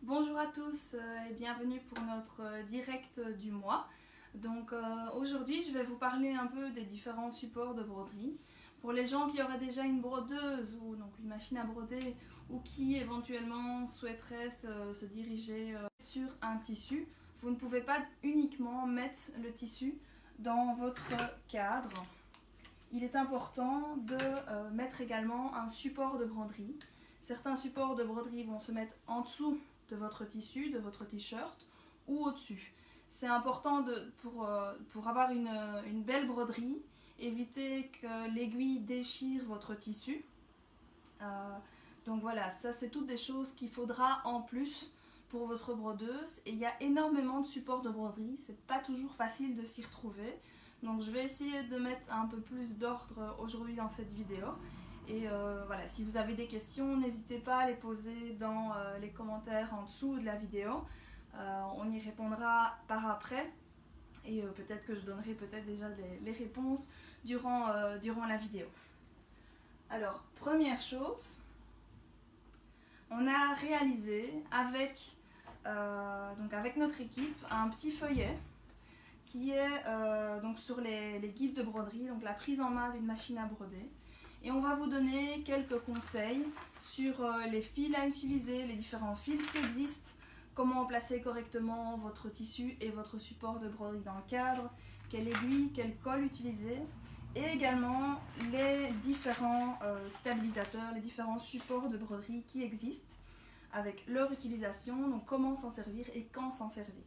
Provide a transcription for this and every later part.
Bonjour à tous et bienvenue pour notre direct du mois. Donc aujourd'hui je vais vous parler un peu des différents supports de broderie. Pour les gens qui auraient déjà une brodeuse ou donc une machine à broder ou qui éventuellement souhaiteraient se diriger sur un tissu, vous ne pouvez pas uniquement mettre le tissu dans votre cadre. Il est important de mettre également un support de broderie. Certains supports de broderie vont se mettre en dessous de votre tissu, de votre t-shirt ou au-dessus. C'est important pour avoir une belle broderie, éviter que l'aiguille déchire votre tissu. Donc voilà, ça c'est toutes des choses qu'il faudra en plus pour votre brodeuse. Et il y a énormément de supports de broderie, c'est pas toujours facile de s'y retrouver. Donc je vais essayer de mettre un peu plus d'ordre aujourd'hui dans cette vidéo. Et voilà, si vous avez des questions, n'hésitez pas à les poser dans les commentaires en dessous de la vidéo. On y répondra par après. Et peut-être que je donnerai peut-être déjà les réponses durant la vidéo. Alors, première chose, on a réalisé avec notre équipe un petit feuillet qui est donc sur les guides de broderie, donc la prise en main d'une machine à broder. Et on va vous donner quelques conseils sur les fils à utiliser, les différents fils qui existent, comment placer correctement votre tissu et votre support de broderie dans le cadre, quelle aiguille, quelle colle utiliser, et également les différents stabilisateurs, les différents supports de broderie qui existent, avec leur utilisation, donc comment s'en servir et quand s'en servir.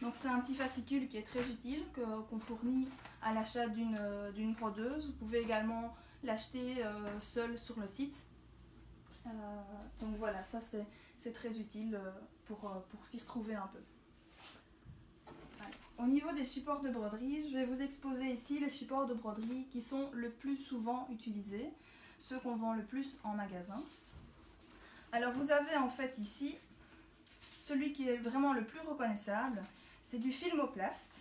Donc c'est un petit fascicule qui est très utile, qu'on fournit à l'achat d'une brodeuse. Vous pouvez également l'acheter seul sur le site. Donc voilà, ça c'est très utile pour s'y retrouver un peu. Alors, au niveau des supports de broderie, je vais vous exposer ici les supports de broderie qui sont le plus souvent utilisés, ceux qu'on vend le plus en magasin. Alors vous avez en fait ici, celui qui est vraiment le plus reconnaissable, c'est du Filmoplast.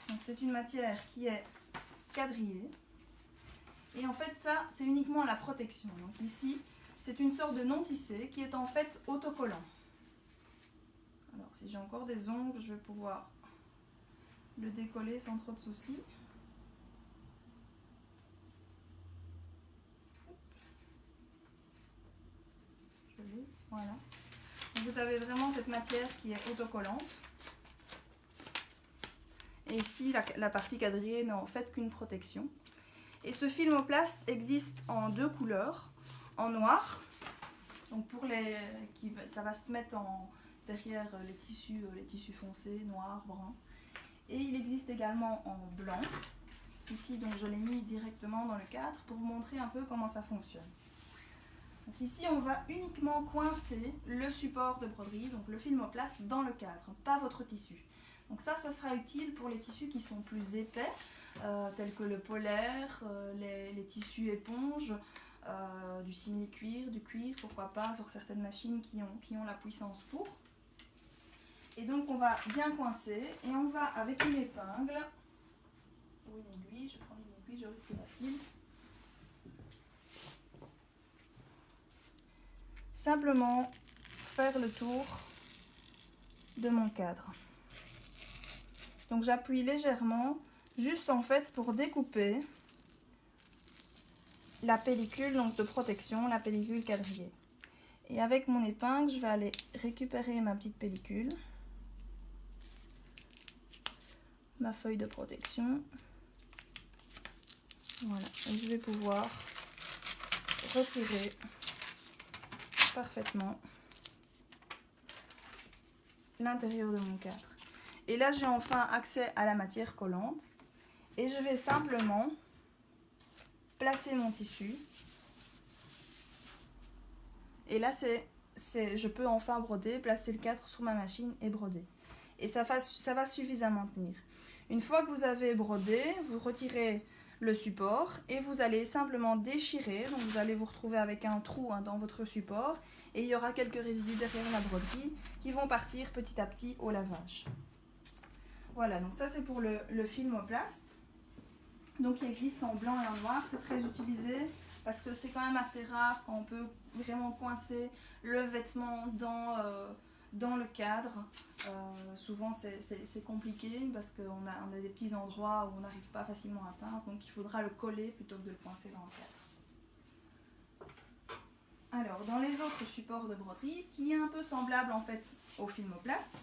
Donc c'est une matière qui est quadrillée. Et en fait ça, c'est uniquement la protection. Donc ici, c'est une sorte de non-tissé qui est en fait autocollant. Alors si j'ai encore des ongles, je vais pouvoir le décoller sans trop de soucis. Je l'ai, voilà. Donc vous avez vraiment cette matière qui est autocollante. Et ici, la partie quadrillée n'est en fait qu'une protection. Et ce Filmoplast existe en deux couleurs, en noir, donc ça va se mettre derrière les tissus foncés, noirs, bruns. Et il existe également en blanc. Ici, donc, je l'ai mis directement dans le cadre pour vous montrer un peu comment ça fonctionne. Donc ici, on va uniquement coincer le support de broderie, donc le Filmoplast, dans le cadre, pas votre tissu. Donc ça sera utile pour les tissus qui sont plus épais, tels que le polaire, les tissus éponges, du simili-cuir, du cuir, pourquoi pas, sur certaines machines qui ont la puissance pour. Et donc on va bien coincer et on va avec une épingle ou une aiguille, je prends une aiguille, j'aurai plus facile. Simplement faire le tour de mon cadre. Donc j'appuie légèrement, juste en fait pour découper la pellicule donc de protection, la pellicule quadrillée. Et avec mon épingle, je vais aller récupérer ma petite pellicule, ma feuille de protection. Voilà, et je vais pouvoir retirer parfaitement l'intérieur de mon cadre. Et là, j'ai enfin accès à la matière collante. Et je vais simplement placer mon tissu. Et là, je peux enfin broder, placer le cadre sur ma machine et broder. Et ça va suffisamment tenir. Une fois que vous avez brodé, vous retirez le support et vous allez simplement déchirer. Donc vous allez vous retrouver avec un trou dans votre support. Et il y aura quelques résidus derrière la broderie qui vont partir petit à petit au lavage. Voilà, donc ça c'est pour le Filmoplast. Donc il existe en blanc et en noir, c'est très utilisé parce que c'est quand même assez rare quand on peut vraiment coincer le vêtement dans le cadre. Souvent c'est compliqué parce qu'on a des petits endroits où on n'arrive pas facilement à atteindre, donc il faudra le coller plutôt que de le coincer dans le cadre. Alors dans les autres supports de broderie, qui est un peu semblable en fait au Filmoplast,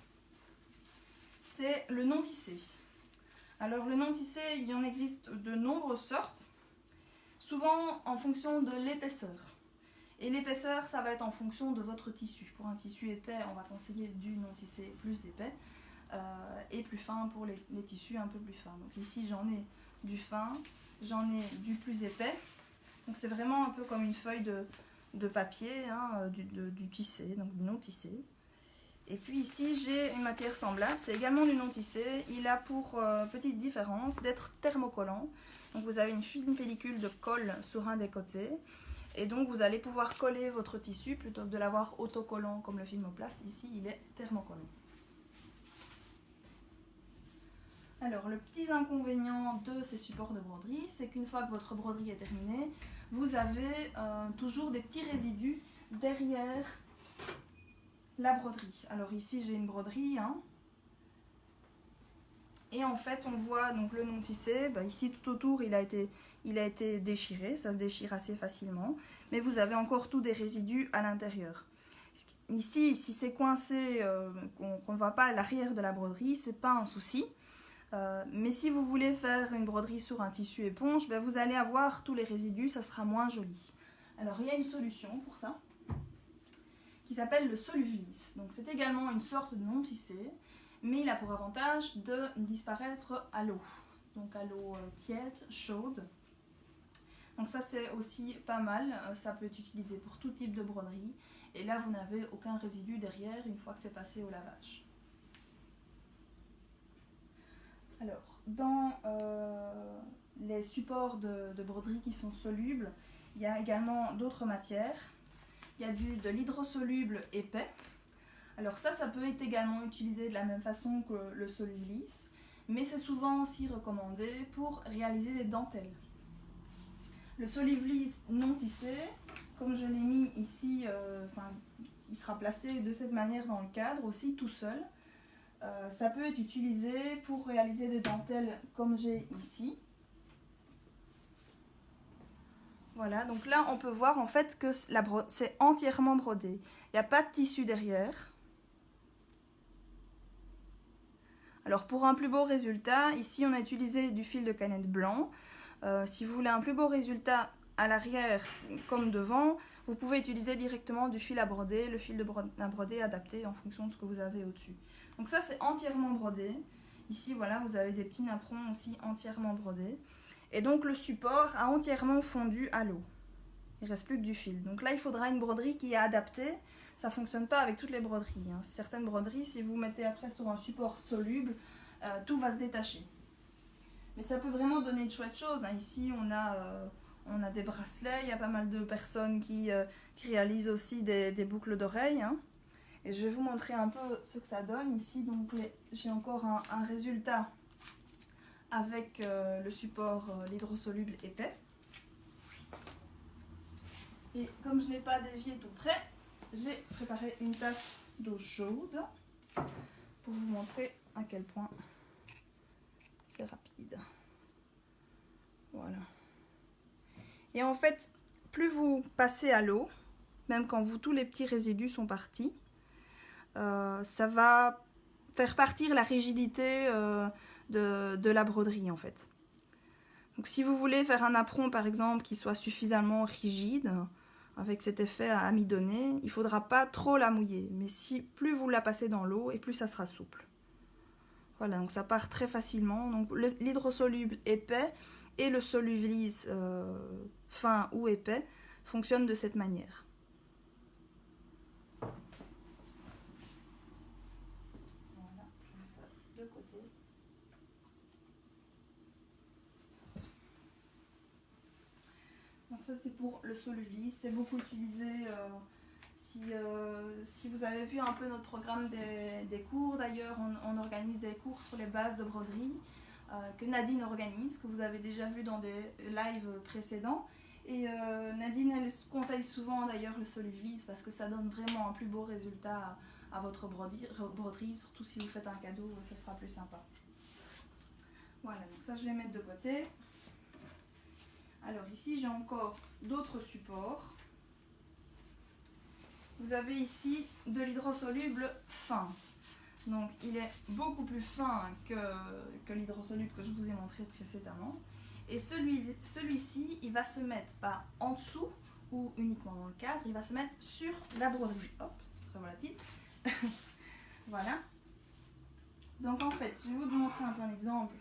c'est le non tissé. Alors le non tissé, il en existe de nombreuses sortes, souvent en fonction de l'épaisseur. Et l'épaisseur, ça va être en fonction de votre tissu. Pour un tissu épais, on va conseiller du non tissé plus épais et plus fin pour les tissus un peu plus fins. Donc ici, j'en ai du fin, j'en ai du plus épais. Donc c'est vraiment un peu comme une feuille de papier, hein, du tissé, donc du non tissé. Et puis ici, j'ai une matière semblable, c'est également du non tissé. Il a pour petite différence d'être thermocollant. Donc vous avez une fine pellicule de colle sur un des côtés. Et donc vous allez pouvoir coller votre tissu plutôt que de l'avoir autocollant comme le Filmoplast. Ici, il est thermocollant. Alors, le petit inconvénient de ces supports de broderie, c'est qu'une fois que votre broderie est terminée, vous avez toujours des petits résidus derrière la broderie. Alors ici, j'ai une broderie, hein. Et en fait, on voit donc le non tissé. Bah, ici, tout autour, il a été déchiré. Ça se déchire assez facilement. Mais vous avez encore tous des résidus à l'intérieur. Ici, si c'est coincé, qu'on ne voit pas à l'arrière de la broderie, c'est pas un souci. Mais si vous voulez faire une broderie sur un tissu éponge, bah, vous allez avoir tous les résidus. Ça sera moins joli. Alors, il y a une solution pour ça, qui s'appelle le Soluvlis. Donc, c'est également une sorte de non tissé, mais il a pour avantage de disparaître à l'eau, donc à l'eau tiède, chaude. Donc ça c'est aussi pas mal, ça peut être utilisé pour tout type de broderie, et là vous n'avez aucun résidu derrière une fois que c'est passé au lavage. Alors, dans les supports de broderie qui sont solubles, il y a également d'autres matières. Il y a de l'hydrosoluble épais. Alors ça peut être également utilisé de la même façon que le Soluvlis, mais c'est souvent aussi recommandé pour réaliser des dentelles. Le Soluvlis non tissé, comme je l'ai mis ici, il sera placé de cette manière dans le cadre aussi, tout seul. Ça peut être utilisé pour réaliser des dentelles comme j'ai ici. Voilà, donc là on peut voir en fait que c'est entièrement brodé. Il n'y a pas de tissu derrière. Alors pour un plus beau résultat, ici on a utilisé du fil de canette blanc. Si vous voulez un plus beau résultat à l'arrière comme devant, vous pouvez utiliser directement du fil à broder, le fil à broder adapté en fonction de ce que vous avez au-dessus. Donc ça c'est entièrement brodé. Ici voilà, vous avez des petits napperons aussi entièrement brodés. Et donc le support a entièrement fondu à l'eau. Il ne reste plus que du fil. Donc là il faudra une broderie qui est adaptée. Ça ne fonctionne pas avec toutes les broderies. Hein. Certaines broderies, si vous mettez après sur un support soluble, tout va se détacher. Mais ça peut vraiment donner de chouettes choses. Hein. Ici, on a des bracelets. Il y a pas mal de personnes qui réalisent aussi des boucles d'oreilles. Hein. Et je vais vous montrer un peu ce que ça donne. Ici, donc j'ai encore un résultat avec le support, l'hydrosoluble épais. Et comme je n'ai pas dévié tout près, j'ai préparé une tasse d'eau chaude pour vous montrer à quel point c'est rapide. Voilà. Et en fait, plus vous passez à l'eau, même quand tous les petits résidus sont partis, ça va faire partir la rigidité de la broderie en fait. Donc si vous voulez faire un apron par exemple qui soit suffisamment rigide, avec cet effet à amidonner, il ne faudra pas trop la mouiller. Mais plus vous la passez dans l'eau, et plus ça sera souple. Voilà, donc ça part très facilement. Donc l'hydrosoluble épais et le Soluvlis fin ou épais fonctionnent de cette manière. Voilà, je mets ça de côté. Donc ça c'est pour le Soluvlis, c'est beaucoup utilisé si vous avez vu un peu notre programme des cours. D'ailleurs on organise des cours sur les bases de broderie que Nadine organise, que vous avez déjà vu dans des lives précédents. Et Nadine, elle conseille souvent d'ailleurs le Solublisse parce que ça donne vraiment un plus beau résultat à votre broderie, surtout si vous faites un cadeau, ça sera plus sympa. Voilà, donc ça je vais mettre de côté. Alors ici j'ai encore d'autres supports. Vous avez ici de l'hydrosoluble fin. Donc il est beaucoup plus fin que l'hydrosoluble que je vous ai montré précédemment. Et celui-ci, il va se mettre pas en dessous ou uniquement dans le cadre, il va se mettre sur la broderie. Hop, c'est très volatile. Voilà. Donc en fait, je vais vous montrer un peu un exemple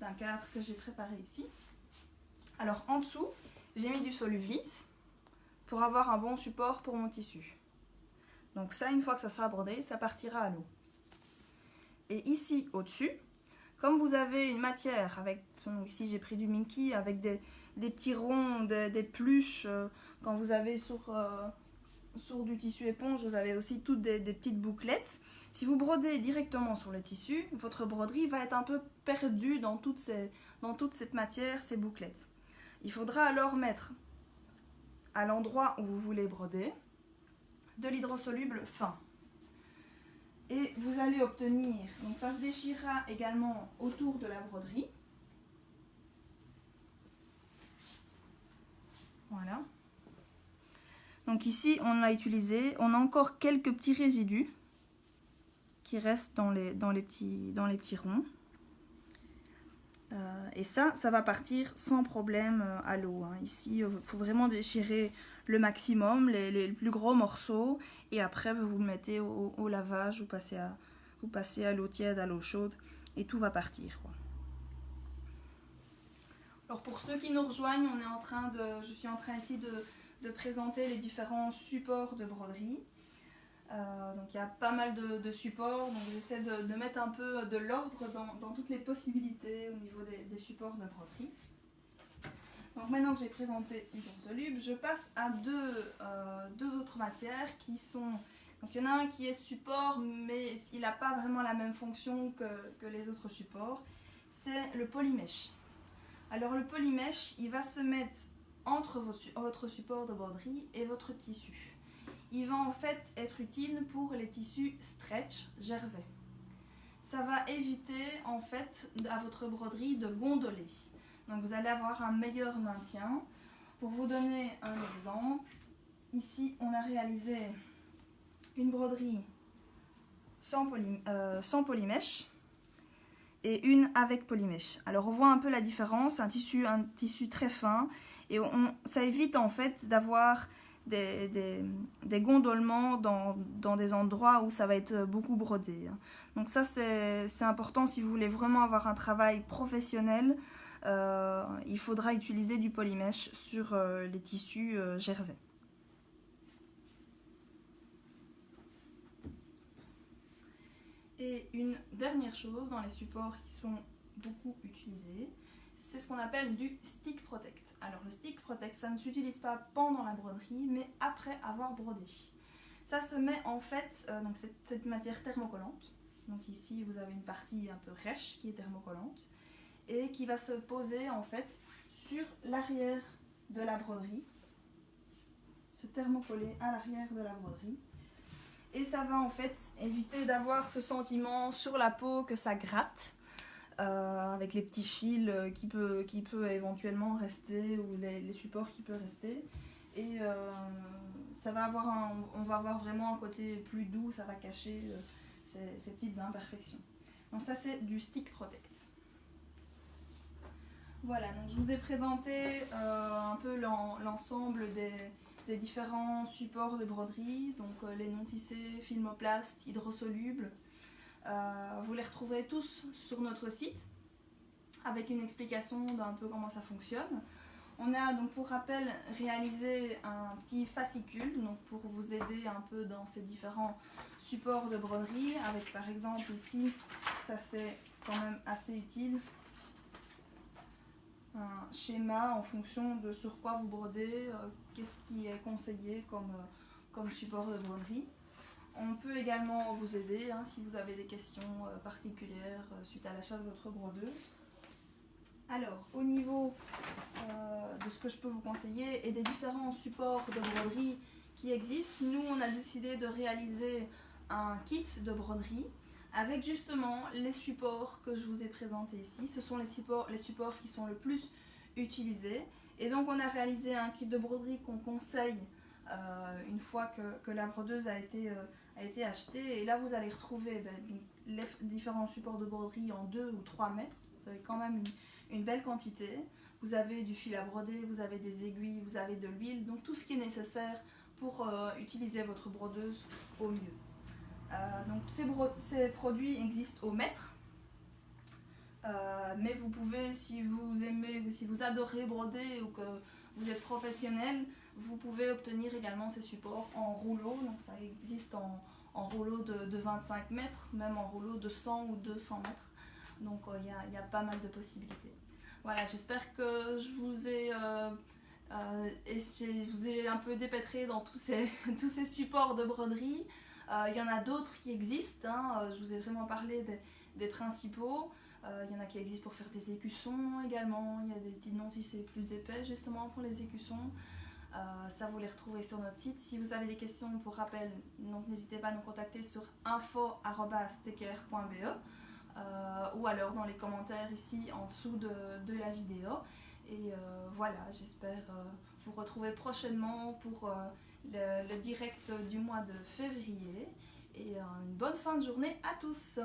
d'un cadre que j'ai préparé ici. Alors en dessous, j'ai mis du Solublisse pour avoir un bon support pour mon tissu. Donc ça, une fois que ça sera brodé, ça partira à l'eau. Et ici, au-dessus, comme vous avez une matière, avec, ici j'ai pris du Minky, avec des petits ronds, des pluches, quand vous avez sur du tissu éponge, vous avez aussi toutes des petites bouclettes. Si vous brodez directement sur le tissu, votre broderie va être un peu perdue dans toute cette matière, ces bouclettes. Il faudra alors mettre à l'endroit où vous voulez broder de l'hydrosoluble fin. Et vous allez obtenir, donc ça se déchirera également autour de la broderie. Voilà. Donc ici on a utilisé, on a encore quelques petits résidus qui restent dans les petits ronds. Et ça va partir sans problème à l'eau. Ici, il faut vraiment déchirer le maximum, les plus gros morceaux. Et après, vous le mettez au lavage, vous passez à l'eau tiède, à l'eau chaude. Et tout va partir, quoi. Alors pour ceux qui nous rejoignent, je suis en train ici de présenter les différents supports de broderie. Donc il y a pas mal de supports, donc j'essaie de mettre un peu de l'ordre dans toutes les possibilités au niveau des supports de broderie. Donc maintenant que j'ai présenté l'hydrosoluble, je passe à deux autres matières qui sont... Donc il y en a un qui est support, mais il n'a pas vraiment la même fonction que les autres supports. C'est le polymèche. Alors le polymèche, il va se mettre entre votre support de broderie et votre tissu. Il va en fait être utile pour les tissus stretch jersey. Ça va éviter en fait à votre broderie de gondoler. Donc vous allez avoir un meilleur maintien. Pour vous donner un exemple, ici on a réalisé une broderie sans polymèche et une avec polymèche. Alors on voit un peu la différence, un tissu très fin et ça évite en fait d'avoir des gondolements dans des endroits où ça va être beaucoup brodé. Donc ça c'est important si vous voulez vraiment avoir un travail professionnel. Il faudra utiliser du polymèche sur les tissus jersey. Et une dernière chose dans les supports qui sont beaucoup utilisés, c'est ce qu'on appelle du stick protect. Alors le stick protect, ça ne s'utilise pas pendant la broderie, mais après avoir brodé. Ça se met en fait, donc cette matière thermocollante. Donc ici vous avez une partie un peu rêche qui est thermocollante et qui va se poser en fait sur l'arrière de la broderie, se thermocoller à l'arrière de la broderie. Et ça va en fait éviter d'avoir ce sentiment sur la peau que ça gratte, avec les petits fils qui peut éventuellement rester, ou les supports qui peuvent rester. Et on va avoir vraiment un côté plus doux, ça va cacher ces petites imperfections. Donc ça c'est du stick protect. Voilà, donc je vous ai présenté un peu l'ensemble des différents supports de broderie, donc les non tissés, filmoplastes, hydrosolubles. Vous les retrouverez tous sur notre site avec une explication d'un peu comment ça fonctionne. On a donc pour rappel réalisé un petit fascicule donc pour vous aider un peu dans ces différents supports de broderie, avec par exemple ici, ça c'est quand même assez utile, un schéma en fonction de sur quoi vous brodez, qu'est-ce qui est conseillé comme support de broderie. On peut également vous aider si vous avez des questions particulières suite à l'achat de votre brodeuse. Alors, au niveau de ce que je peux vous conseiller et des différents supports de broderie qui existent. Nous, on a décidé de réaliser un kit de broderie avec justement les supports que je vous ai présentés ici. Ce sont les supports qui sont le plus utilisés. Et donc on a réalisé un kit de broderie qu'on conseille une fois que la brodeuse a été achetée. Et là vous allez retrouver les différents supports de broderie en 2 ou 3 mètres. Vous avez quand même une belle quantité. Vous avez du fil à broder, vous avez des aiguilles, vous avez de l'huile. Donc tout ce qui est nécessaire pour utiliser votre brodeuse au mieux. Donc ces produits existent au mètre, mais vous pouvez, si vous aimez, si vous adorez broder ou que vous êtes professionnel, vous pouvez obtenir également ces supports en rouleau. Donc ça existe en rouleau de 25 mètres, même en rouleau de 100 ou 200 mètres. Donc il y a pas mal de possibilités. Voilà, j'espère que je vous ai un peu dépêtré dans tous ces supports de broderie. Il y en a d'autres qui existent, hein. Je vous ai vraiment parlé des principaux. Il y en a qui existent pour faire des écussons également. Il y a des non-tissés plus épais justement pour les écussons. Ça vous les retrouvez sur notre site. Si vous avez des questions, pour rappel, donc n'hésitez pas à nous contacter sur info@teker.be ou alors dans les commentaires ici en dessous de la vidéo. Et voilà, j'espère vous retrouver prochainement pour le direct du mois de février. Et une bonne fin de journée à tous!